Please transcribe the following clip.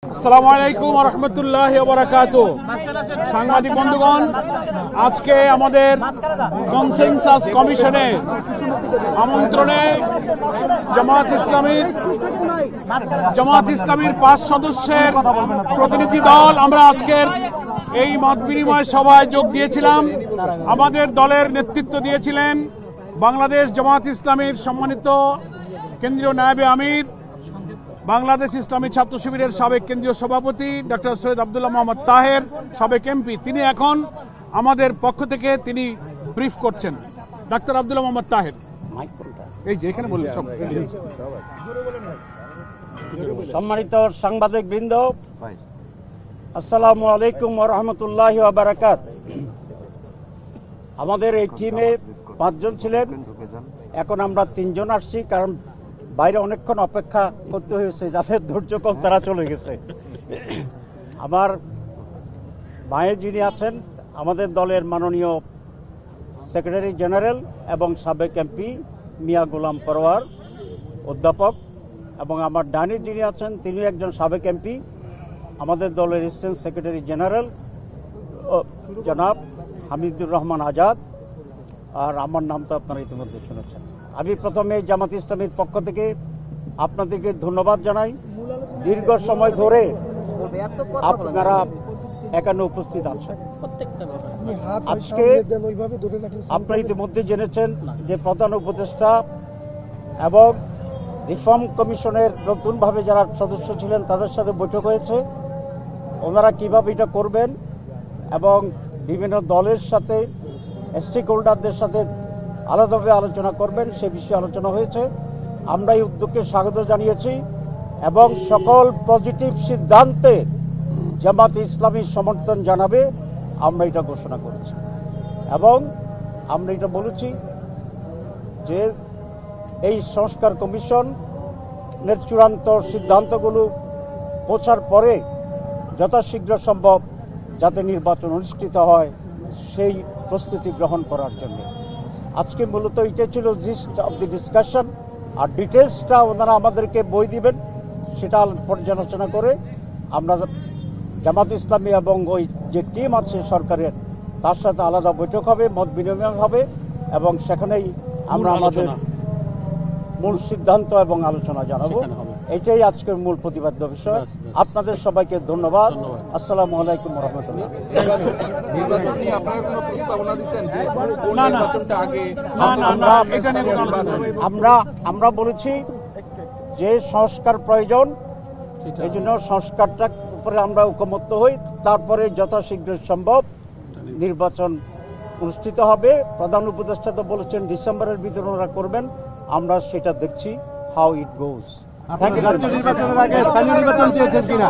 আসসালামু আলাইকুম ওয়া রাহমাতুল্লাহি ওয়া বারাকাতুহু। সাংবাদিক বন্ধুগণ, আজকে আমাদের কনসেনসাস কমিশনের আমন্ত্রণে জামাত ইসলামীর 5 সদস্যের প্রতিনিধি দল আমরা আজকের এই মত বিনিময় সভায় যোগ দিয়েছিলাম। আমাদের দলের নেতৃত্ব দিয়েছিলেন বাংলাদেশ জামাত ইসলামীর সম্মানিত কেন্দ্রীয় নায়েবে আমির, বাংলাদেশ ইসলামী ছাত্র শিবিরের সাবেক কেন্দ্রীয় সভাপতি ডক্টর সৈয়দ আব্দুল্লাহ মোহাম্মদ তাহের, সাবেক এমপি। তিনি এখন আমাদের পক্ষ থেকে তিনি ব্রিফ করছেন। ডক্টর আব্দুল্লাহ মোহাম্মদ তাহের, এই যে এখানে বললেন সব। সম্মানিত সাংবাদিক বৃন্দ, আসসালামু আলাইকুম ওয়া রাহমাতুল্লাহি ওয়া বারাকাতুহু। আমাদের এই টিমে 5 জন ছিলেন, এখন আমরা 3 জন আসছি, কারণ বাইরে অনেকক্ষণ অপেক্ষা করতে হয়েছে, যাদের ধৈর্য কম তারা চলে গেছে। আমার ভাইয়ে যিনি আছেন আমাদের দলের মাননীয় সেক্রেটারি জেনারেল এবং সাবেক এমপি মিয়া গোলাম পরোয়ার অধ্যাপক, এবং আমার ডানি যিনি আছেন তিনি একজন সাবেক এমপি, আমাদের দলের অ্যাসিস্ট্যান্ট সেক্রেটারি জেনারেল জনাব হামিদুর রহমান আজাদ, আর আমার নাম তো আপনারা ইতিমধ্যে শুনেছেন। আমি প্রথমে জামাত ইসলামীর পক্ষ থেকে আপনাদেরকে ধন্যবাদ জানাই। দীর্ঘ সময় ধরে আপনারা এখানে উপস্থিত আছেন। আজকে আপনারা ইতিমধ্যে জেনেছেন যে প্রধান উপদেষ্টা এবং রিফর্ম কমিশনের নতুনভাবে যারা সদস্য ছিলেন তাদের সাথে বৈঠক হয়েছে। ওনারা কীভাবে এটা করবেন এবং বিভিন্ন দলের সাথে স্টেক হোল্ডারদের সাথে আলাদাভাবে আলোচনা করবেন সে বিষয়ে আলোচনা হয়েছে। আমরা এই উদ্যোগকে স্বাগত জানিয়েছি এবং সকল পজিটিভ সিদ্ধান্তে জামাত ইসলামী সমর্থন জানাবে আমরা এটা ঘোষণা করেছি। এবং আমরা এটা বলেছি যে এই সংস্কার কমিশনের চূড়ান্ত সিদ্ধান্তগুলো পৌঁছার পরে যথাশীঘ্র সম্ভব যাতে নির্বাচন অনুষ্ঠিত হয় সেই প্রস্তুতি গ্রহণ করার জন্য। আজকে মূলত এটাই ছিল জিস্ট অফ দি ডিসকাশন। আর ডিটেলসটা ওনারা আমাদেরকে বই দিবেন, সেটা পর্যালোচনা করে আমরা জামাত ইসলামী এবং ওই যে টিম আছে সরকারের তার সাথে আলাদা বৈঠক হবে, মত বিনিময় হবে এবং সেখানেই আমরা আমাদের মূল সিদ্ধান্ত এবং আলোচনা জানাবো। এটাই আজকের মূল প্রতিপাদ্য বিষয়। আপনাদের সবাইকে ধন্যবাদ। আসসালামু আলাইকুম ওয়া রাহমাতুল্লাহ। আমরা বলেছি যে সংস্কার প্রয়োজন, এই জন্য সংস্কারটা উপরে আমরা ঐকমত্য হই, তারপরে যথাশীঘ্র সম্ভব নির্বাচন অনুষ্ঠিত হবে। প্রধান উপদেষ্টা তো বলেছেন ডিসেম্বরের ভিতরে ওরা করবেন, আমরা সেটা দেখছি হাউ ইট গোজ। নির্বাচনের আগে স্থানীয় নির্বাচন চেয়েছেন কিনা?